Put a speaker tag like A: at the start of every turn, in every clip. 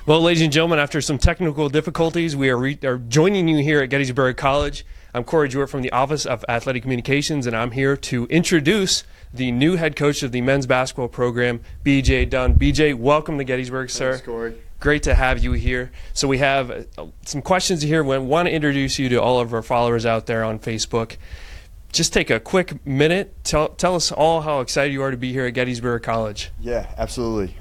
A: Well, ladies and gentlemen, after some technical difficulties, we are joining you here at Gettysburg College. I'm Corey Jewett from the Office of Athletic Communications, and I'm here to introduce the new head coach of the men's basketball program, B.J. Dunne. B.J., welcome to Gettysburg, sir.
B: Thanks, Corey.
A: Great to have you here. So we have some questions here. We want to introduce you to all of our followers out there on Facebook. Just take a quick minute. Tell us all how excited you are to be here at Gettysburg College.
B: Yeah, absolutely.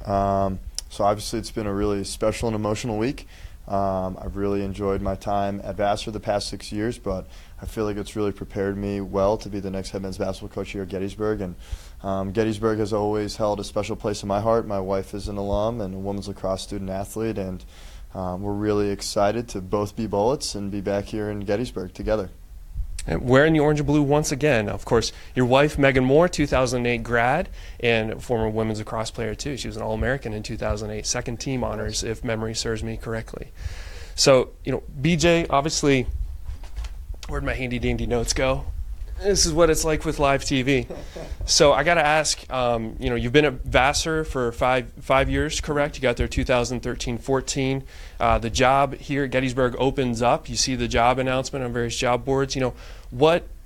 B: So obviously it's been a really special and emotional week. I've really enjoyed my time at Vassar the past 6 years, but I feel like it's really prepared me well to be the next head men's basketball coach here at Gettysburg. And Gettysburg has always held a special place in my heart. My wife is an alum and a women's lacrosse student athlete, and we're really excited to both be Bullets and be back here in Gettysburg together.
A: And wearing the orange and blue once again. Of course, your wife, Megan Moore, 2008 grad, and former women's lacrosse player too. She was an All-American in 2008, second team honors, if memory serves me correctly. So, BJ, obviously, where'd my handy-dandy notes go? This is what it's like with live TV. So I got to ask, you've been at Vassar for five years, correct? You got there 2013-14. The job here at Gettysburg opens up. You see the job announcement on various job boards.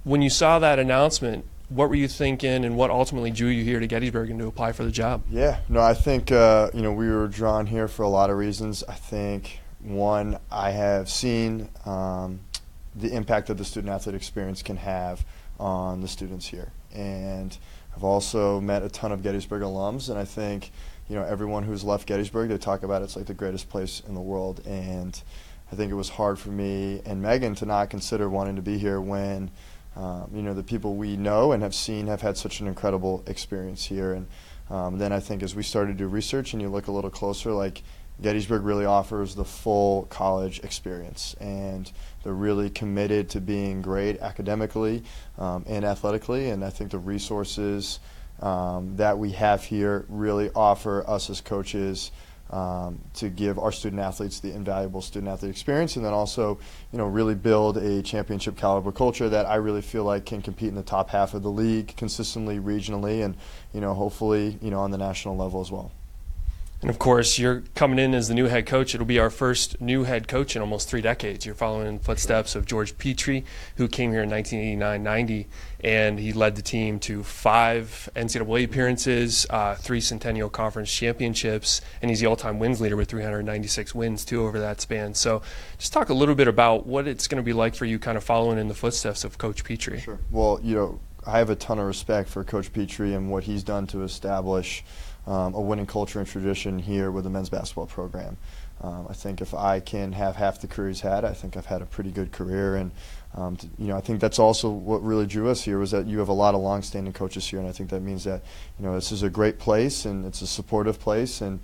A: When you saw that announcement, what were you thinking, and what ultimately drew you here to Gettysburg and to apply for the job?
B: Yeah, no, I think we were drawn here for a lot of reasons. I think one, I have seen the impact that the student athlete experience can have on the students here, and I've also met a ton of Gettysburg alums, and I think everyone who's left Gettysburg, they talk about it's like the greatest place in the world. And I think it was hard for me and Megan to not consider wanting to be here when the people we know and have seen have had such an incredible experience here. And then I think as we started to do research and you look a little closer, like Gettysburg really offers the full college experience, and they're really committed to being great academically and athletically, and I think the resources that we have here really offer us as coaches to give our student athletes the invaluable student athlete experience, and then also really build a championship caliber culture that I really feel like can compete in the top half of the league consistently, regionally, and hopefully on the national level as well.
A: And of course, you're coming in as the new head coach. It'll be our first new head coach in almost 3 decades. You're following in the footsteps of George Petrie, who came here in 1989-90, and he led the team to 5 NCAA appearances, 3 Centennial Conference championships, and he's the all-time wins leader with 396 wins, too, over that span. So just talk a little bit about what it's going to be like for you kind of following in the footsteps of Coach Petrie.
B: Sure. Well, I have a ton of respect for Coach Petrie and what he's done to establish a winning culture and tradition here with the men's basketball program. I think if I can have half the career he's had, I think I've had a pretty good career. And I think that's also what really drew us here, was that you have a lot of long-standing coaches here, and I think that means that this is a great place and it's a supportive place, and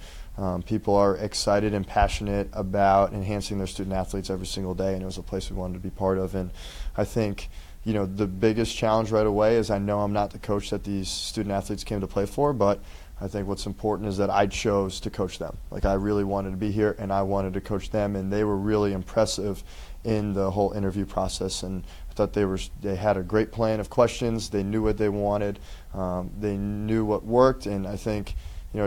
B: people are excited and passionate about enhancing their student athletes every single day, and it was a place we wanted to be part of. And I think the biggest challenge right away is I know I'm not the coach that these student athletes came to play for, but I think what's important is that I chose to coach them. Like, I really wanted to be here, and I wanted to coach them, and they were really impressive in the whole interview process. And I thought they had a great plan of questions. They knew what they wanted. They knew what worked, and I think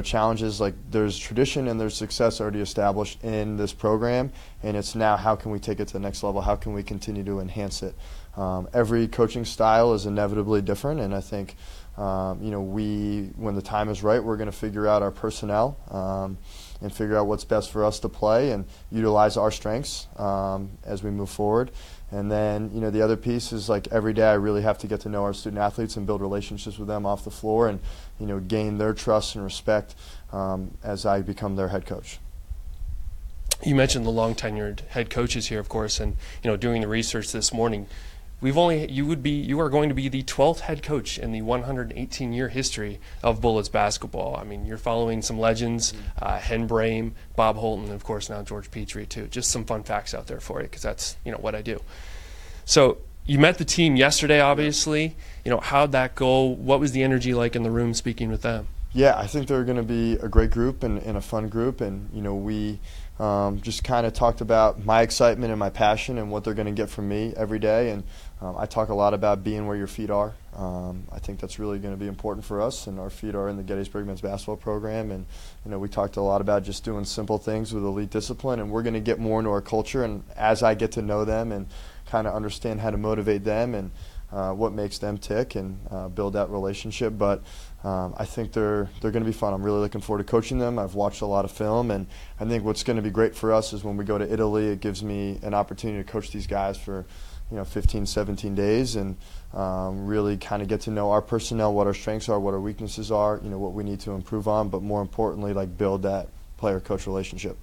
B: challenges, like, there's tradition and there's success already established in this program, and it's now how can we take it to the next level? How can we continue to enhance it? Every coaching style is inevitably different, and I think when the time is right, we're going to figure out our personnel and figure out what's best for us to play and utilize our strengths as we move forward. And then the other piece is, like, every day I really have to get to know our student athletes and build relationships with them off the floor, and gain their trust and respect as I become their head coach.
A: You mentioned the long-tenured head coaches here, of course, and doing the research this morning. You are going to be the 12th head coach in the 118-year history of Bullets basketball. I mean, you're following some legends, Hen Brame, Bob Holton, and of course now George Petrie too. Just some fun facts out there for you, because that's what I do. So you met the team yesterday, obviously. How'd that go? What was the energy like in the room speaking with them?
B: Yeah, I think they're going to be a great group and a fun group, and we just kind of talked about my excitement and my passion and what they're going to get from me every day. And I talk a lot about being where your feet are. I think that's really going to be important for us, and our feet are in the Gettysburg men's basketball program. And we talked a lot about just doing simple things with elite discipline, and we're going to get more into our culture. And as I get to know them and kind of understand how to motivate them and what makes them tick and build that relationship. But I think they're going to be fun. I'm really looking forward to coaching them. I've watched a lot of film, and I think what's going to be great for us is when we go to Italy, it gives me an opportunity to coach these guys for 15, 17 days and really kind of get to know our personnel, what our strengths are, what our weaknesses are, what we need to improve on, but more importantly, build that player-coach relationship.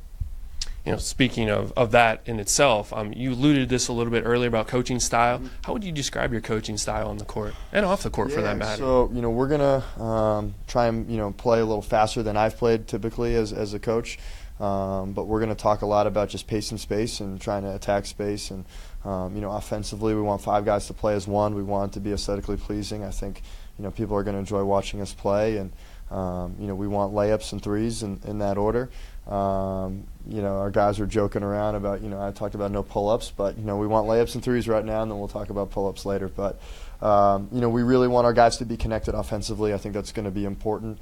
A: Speaking of that in itself, you alluded to this a little bit earlier about coaching style. How would you describe your coaching style on the court and off the court for that matter?
B: So, we're going to try and, play a little faster than I've played typically as a coach. But we're going to talk a lot about just pace and space and trying to attack space. And, offensively, we want 5 guys to play as one. We want it to be aesthetically pleasing. I think, people are going to enjoy watching us play. And, we want layups and threes in that order. Our guys are joking around about, I talked about no pull-ups, but, we want layups and threes right now, and then we'll talk about pull-ups later. But, we really want our guys to be connected offensively. I think that's going to be important.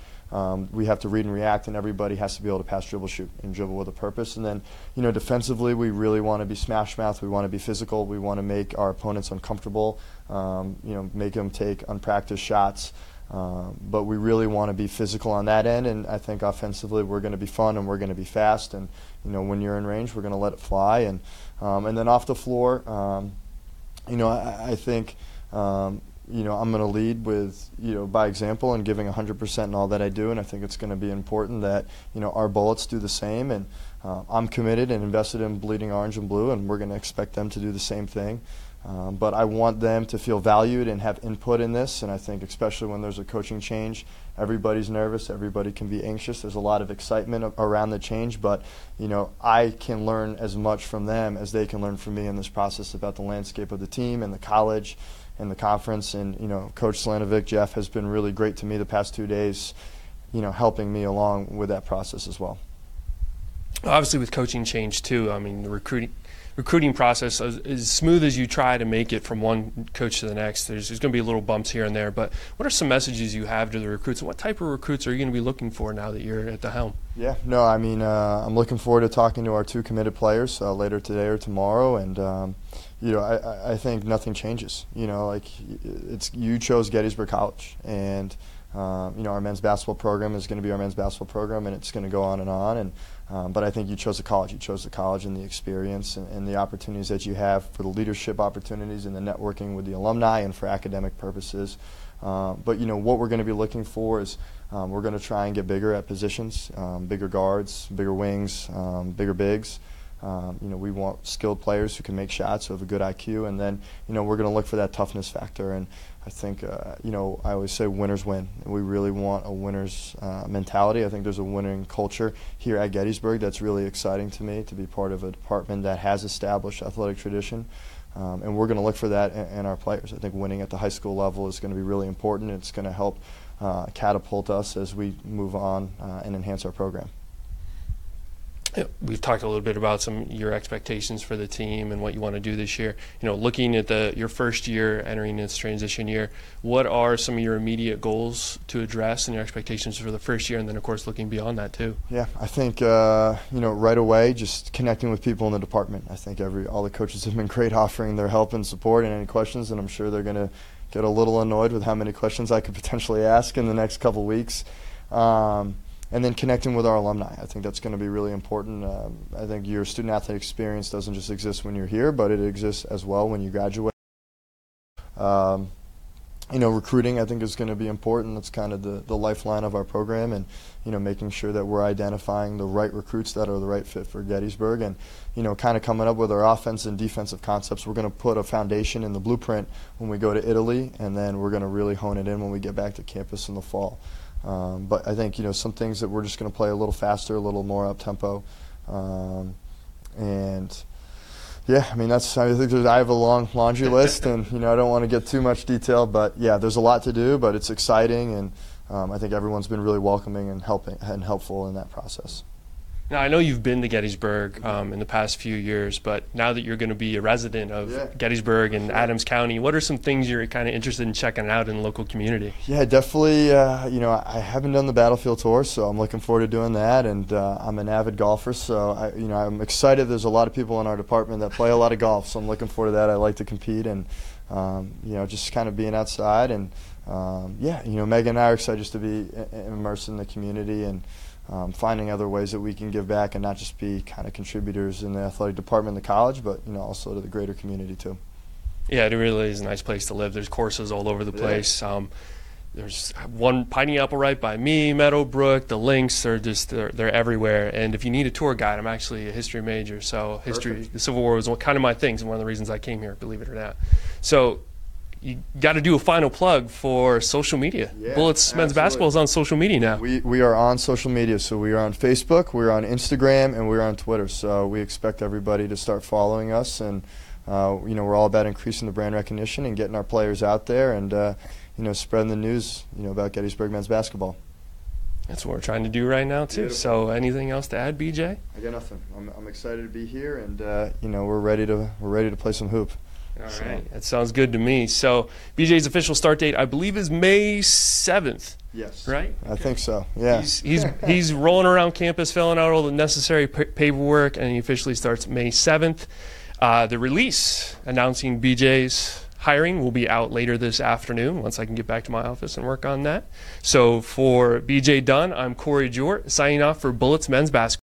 B: We have to read and react, and everybody has to be able to pass, dribble, shoot, and dribble with a purpose. And then, defensively, we really want to be smash mouth. We want to be physical. We want to make our opponents uncomfortable, make them take unpracticed shots. But we really want to be physical on that end, and I think offensively we're going to be fun and we're going to be fast. And when you're in range, we're going to let it fly. And then off the floor, I think I'm going to lead with by example and giving 100% in all that I do. And I think it's going to be important that our bullets do the same. And I'm committed and invested in bleeding orange and blue, and we're going to expect them to do the same thing. But I want them to feel valued and have input in this, and I think especially when there's a coaching change, everybody's nervous, everybody can be anxious. There's a lot of excitement around the change, but I can learn as much from them as they can learn from me in this process about the landscape of the team and the college and the conference. And Coach Slanovic, Jeff, has been really great to me the past 2 days, helping me along with that process as well.
A: Obviously with coaching change too, the recruiting process, as smooth as you try to make it from one coach to the next, there's going to be little bumps here and there. But what are some messages you have to the recruits, and what type of recruits are you going to be looking for now that you're at the helm?
B: Yeah, no, I'm looking forward to talking to our 2 committed players later today or tomorrow, and I think nothing changes. You chose Gettysburg College, and our men's basketball program is going to be our men's basketball program, and it's going to go on. And but I think you chose the college. You chose the college and the experience and the opportunities that you have for the leadership opportunities and the networking with the alumni and for academic purposes. But what we're going to be looking for is we're going to try and get bigger at positions, bigger guards, bigger wings, bigger bigs. We want skilled players who can make shots, who have a good IQ, and then we're going to look for that toughness factor. And I think I always say winners win. We really want a winner's mentality. I think there's a winning culture here at Gettysburg that's really exciting to me, to be part of a department that has established athletic tradition. And we're going to look for that in our players. I think winning at the high school level is going to be really important. It's going to help catapult us as we move on and enhance our program.
A: We've talked a little bit about your expectations for the team and what you want to do this year. Looking at your first year entering this transition year, what are some of your immediate goals to address and your expectations for the first year, and then of course looking beyond that too?
B: Yeah, I think right away just connecting with people in the department. I think all the coaches have been great offering their help and support and any questions, and I'm sure they're going to get a little annoyed with how many questions I could potentially ask in the next couple weeks. And then connecting with our alumni. I think that's going to be really important. I think your student-athlete experience doesn't just exist when you're here, but it exists as well when you graduate. Recruiting I think is going to be important. That's kind of the lifeline of our program, and making sure that we're identifying the right recruits that are the right fit for Gettysburg, and kind of coming up with our offense and defensive concepts. We're going to put a foundation in the blueprint when we go to Italy, and then we're going to really hone it in when we get back to campus in the fall. But I think some things that we're just going to play a little faster, a little more up tempo, and yeah, I think I have a long laundry list, and I don't want to get too much detail, but yeah, there's a lot to do, but it's exciting, and I think everyone's been really welcoming and helpful in that process.
A: Now, I know you've been to Gettysburg in the past few years, but now that you're going to be a resident of Gettysburg and Adams County, what are some things you're kind of interested in checking out in the local community?
B: Yeah, definitely. I haven't done the Battlefield Tour, so I'm looking forward to doing that. And I'm an avid golfer, so I'm excited. There's a lot of people in our department that play a lot of golf, so I'm looking forward to that. I like to compete, and just kind of being outside. And Megan and I are excited just to be immersed in the community and finding other ways that we can give back and not just be kind of contributors in the athletic department in the college, but also to the greater community too.
A: Yeah, it really is a nice place to live. There's courses all over the place. There's one Piney Apple right by me, Meadowbrook, the Links. They're everywhere. And if you need a tour guide, I'm actually a history major, so history, the Civil War was kind of my thing, and one of the reasons I came here, believe it or not. So you got to do a final plug for social media.
B: Yeah,
A: Bullets Men's Basketball is on social media now.
B: We are on social media, so we are on Facebook, we're on Instagram, and we're on Twitter. So we expect everybody to start following us, and we're all about increasing the brand recognition and getting our players out there, and spreading the news about Gettysburg men's basketball.
A: That's what we're trying to do right now too.
B: Beautiful.
A: So anything else to add, BJ?
B: I got nothing. I'm excited to be here, and we're ready to play some hoop.
A: All right, that sounds good to me. So BJ's official start date, I believe, is May 7th.
B: Yes.
A: Right?
B: I think so. Yeah.
A: He's rolling around campus, filling out all the necessary paperwork, and he officially starts May 7th. The release announcing BJ's hiring will be out later this afternoon once I can get back to my office and work on that. So for BJ Dunne, I'm Corey Jort, signing off for Bullets Men's Basketball.